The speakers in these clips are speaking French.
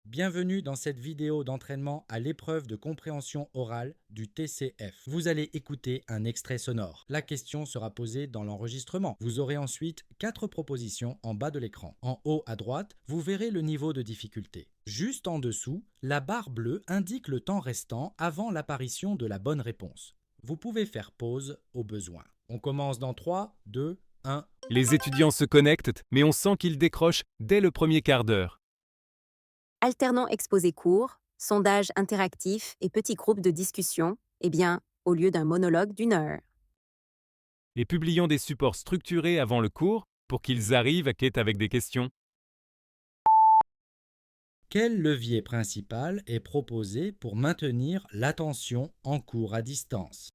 Bienvenue dans cette vidéo d'entraînement à l'épreuve de compréhension orale du TCF. Vous allez écouter un extrait sonore. La question sera posée dans l'enregistrement. Vous aurez ensuite 4 propositions en bas de l'écran. En haut à droite, vous verrez le niveau de difficulté. Juste en dessous, la barre bleue indique le temps restant avant l'apparition de la bonne réponse. Vous pouvez faire pause au besoin. On commence dans 3, 2, 1. Les étudiants se connectent, mais on sent qu'ils décrochent dès le premier quart d'heure. Alternant exposé court, sondage interactif et petits groupes de discussion, au lieu d'un monologue d'une heure. Et publions des supports structurés avant le cours pour qu'ils arrivent à quête avec des questions. Quel levier principal est proposé pour maintenir l'attention en cours à distance?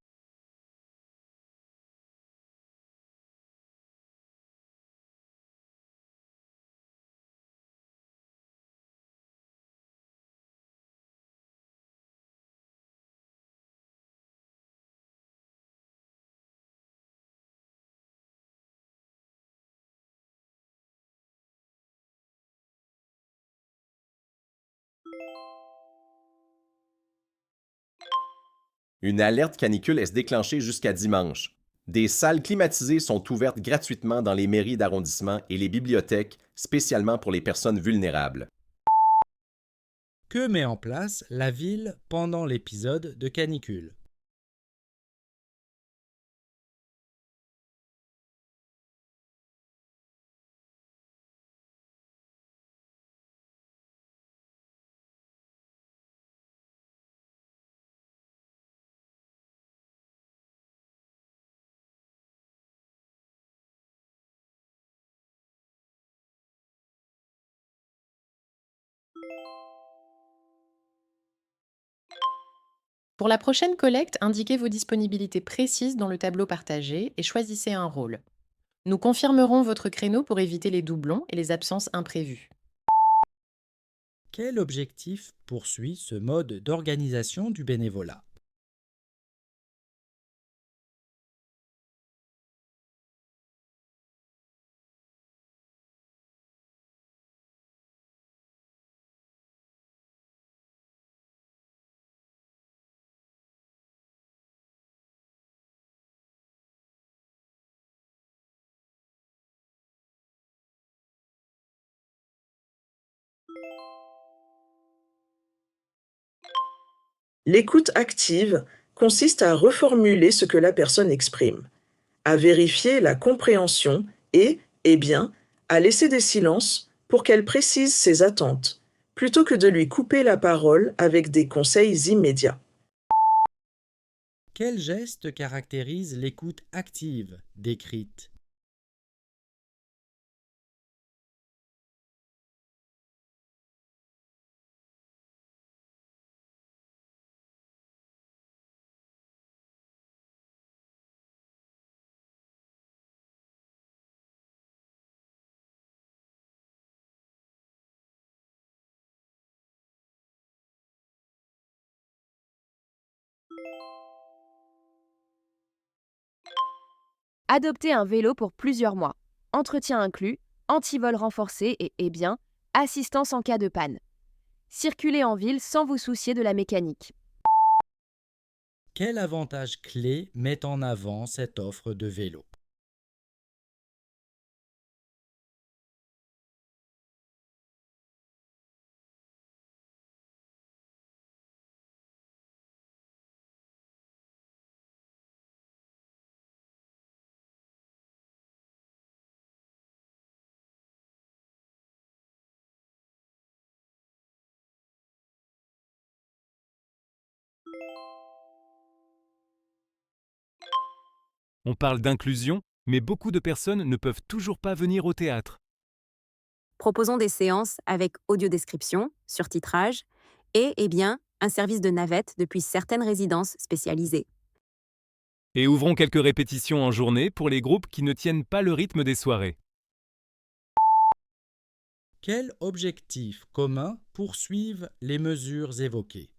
Une alerte canicule est déclenchée jusqu'à dimanche. Des salles climatisées sont ouvertes gratuitement dans les mairies d'arrondissement et les bibliothèques, spécialement pour les personnes vulnérables. Que met en place la ville pendant l'épisode de canicule? Pour la prochaine collecte, indiquez vos disponibilités précises dans le tableau partagé et choisissez un rôle. Nous confirmerons votre créneau pour éviter les doublons et les absences imprévues. Quel objectif poursuit ce mode d'organisation du bénévolat? L'écoute active consiste à reformuler ce que la personne exprime, à vérifier la compréhension et, à laisser des silences pour qu'elle précise ses attentes, plutôt que de lui couper la parole avec des conseils immédiats. Quel geste caractérise l'écoute active décrite? Adopter un vélo pour plusieurs mois. Entretien inclus, antivol renforcé et, assistance en cas de panne. Circulez en ville sans vous soucier de la mécanique. Quel avantage clé met en avant cette offre de vélo? On parle d'inclusion, mais beaucoup de personnes ne peuvent toujours pas venir au théâtre. Proposons des séances avec audiodescription, surtitrage et, un service de navette depuis certaines résidences spécialisées. Et ouvrons quelques répétitions en journée pour les groupes qui ne tiennent pas le rythme des soirées. Quel objectif commun poursuivent les mesures évoquées?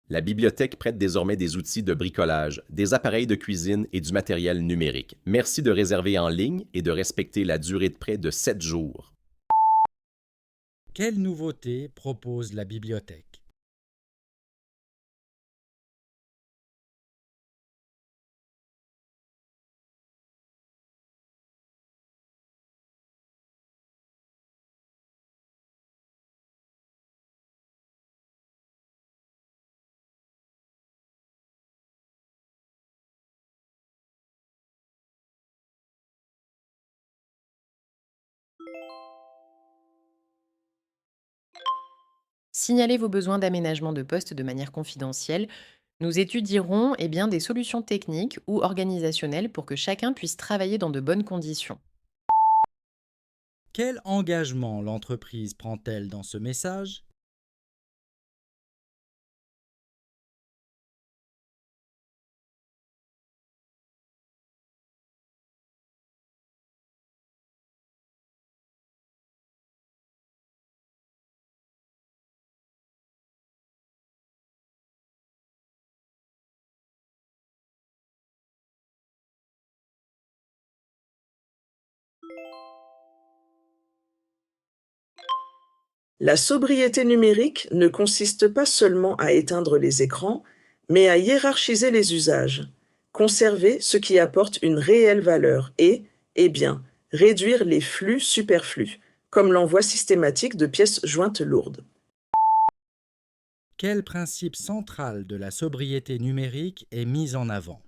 La bibliothèque prête désormais des outils de bricolage, des appareils de cuisine et du matériel numérique. Merci de réserver en ligne et de respecter la durée de prêt de 7 jours. Quelle nouveauté propose la bibliothèque? Signalez vos besoins d'aménagement de poste de manière confidentielle. Nous étudierons des solutions techniques ou organisationnelles pour que chacun puisse travailler dans de bonnes conditions. Quel engagement l'entreprise prend-elle dans ce message? La sobriété numérique ne consiste pas seulement à éteindre les écrans, mais à hiérarchiser les usages, conserver ce qui apporte une réelle valeur et, réduire les flux superflus, comme l'envoi systématique de pièces jointes lourdes. Quel principe central de la sobriété numérique est mis en avant?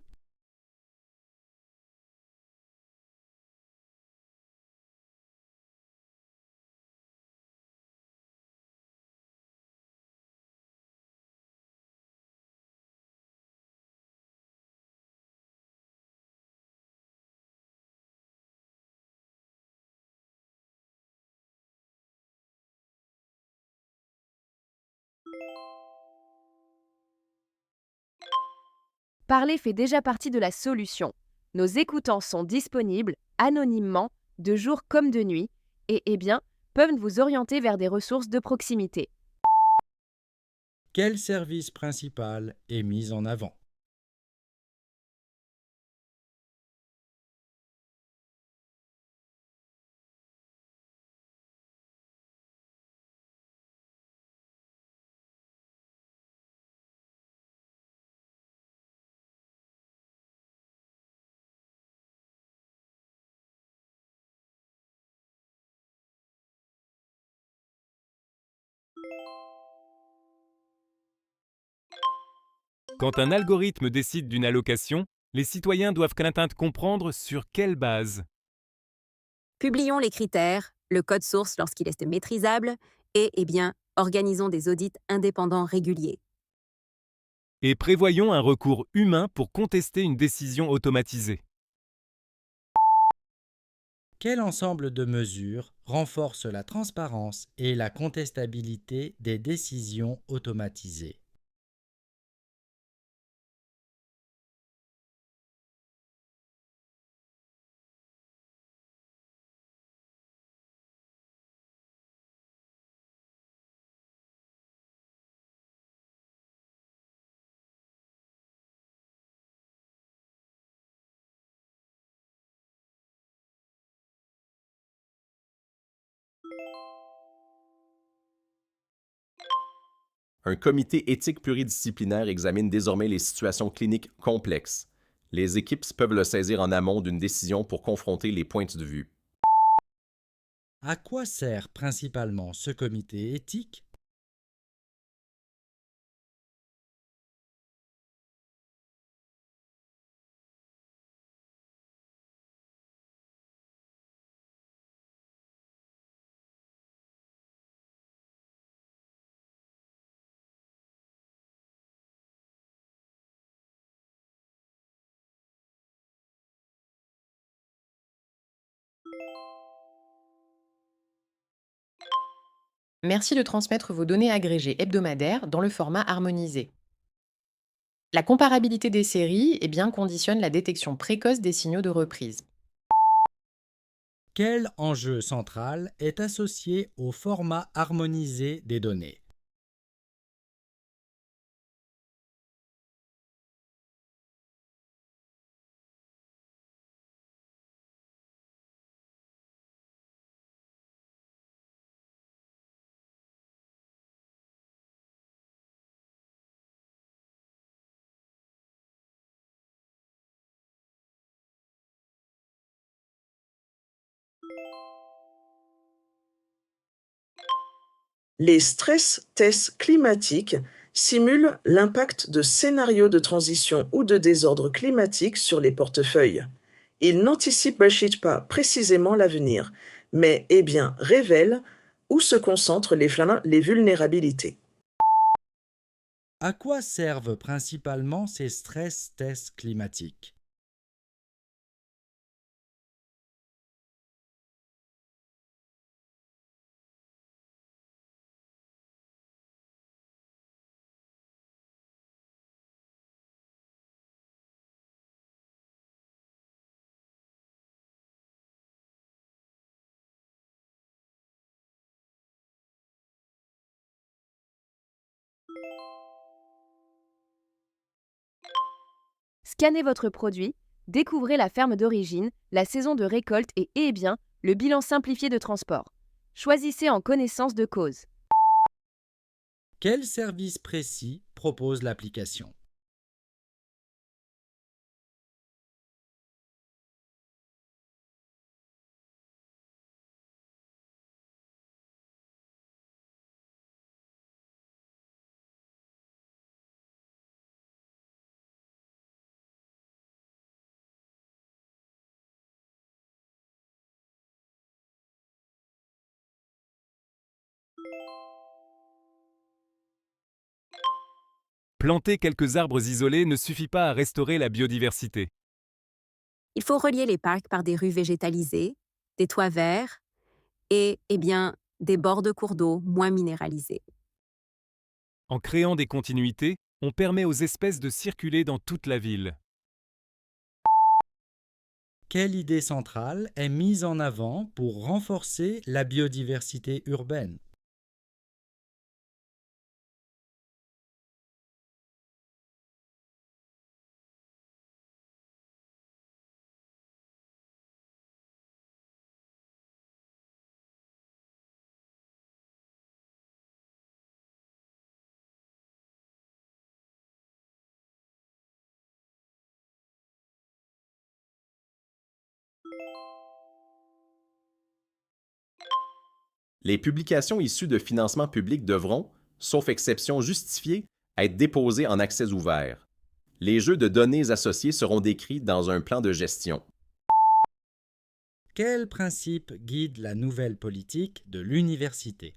Parler fait déjà partie de la solution. Nos écoutants sont disponibles anonymement, de jour comme de nuit, et peuvent vous orienter vers des ressources de proximité. Quel service principal est mis en avant? Quand un algorithme décide d'une allocation, les citoyens doivent craindre comprendre sur quelle base. Publions les critères, le code source lorsqu'il est maîtrisable et, organisons des audits indépendants réguliers. Et prévoyons un recours humain pour contester une décision automatisée. Quel ensemble de mesures renforce la transparence et la contestabilité des décisions automatisées? Un comité éthique pluridisciplinaire examine désormais les situations cliniques complexes. Les équipes peuvent le saisir en amont d'une décision pour confronter les points de vue. À quoi sert principalement ce comité éthique? Merci de transmettre vos données agrégées hebdomadaires dans le format harmonisé. La comparabilité des séries conditionne la détection précoce des signaux de reprise. Quel enjeu central est associé au format harmonisé des données? Les stress tests climatiques simulent l'impact de scénarios de transition ou de désordre climatique sur les portefeuilles. Ils n'anticipent pas précisément l'avenir, mais bien révèlent où se concentrent les vulnérabilités. À quoi servent principalement ces stress tests climatiques? Scannez votre produit, découvrez la ferme d'origine, la saison de récolte et bien, le bilan simplifié de transport. Choisissez en connaissance de cause. Quel service précis propose l'application? Planter quelques arbres isolés ne suffit pas à restaurer la biodiversité. Il faut relier les parcs par des rues végétalisées, des toits verts et bien, des bords de cours d'eau moins minéralisés. En créant des continuités, on permet aux espèces de circuler dans toute la ville. Quelle idée centrale est mise en avant pour renforcer la biodiversité urbaine? Les publications issues de financements publics devront, sauf exception justifiée, être déposées en accès ouvert. Les jeux de données associés seront décrits dans un plan de gestion. Quel principe guide la nouvelle politique de l'université?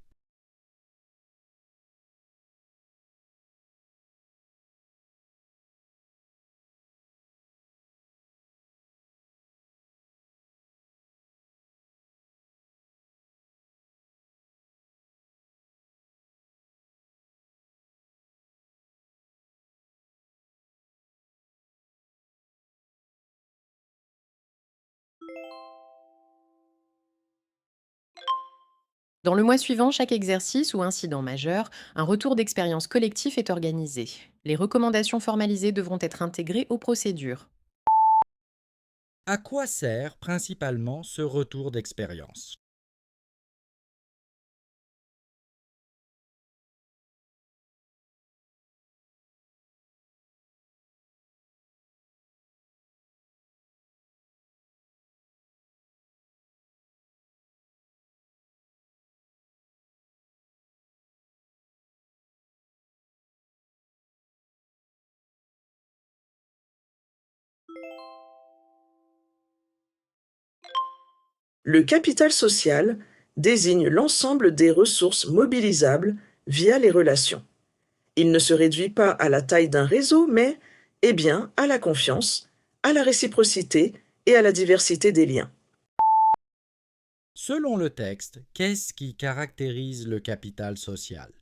Dans le mois suivant chaque exercice ou incident majeur, un retour d'expérience collectif est organisé. Les recommandations formalisées devront être intégrées aux procédures. À quoi sert principalement ce retour d'expérience? Le capital social désigne l'ensemble des ressources mobilisables via les relations. Il ne se réduit pas à la taille d'un réseau, mais bien à la confiance, à la réciprocité et à la diversité des liens. Selon le texte, qu'est-ce qui caractérise le capital social?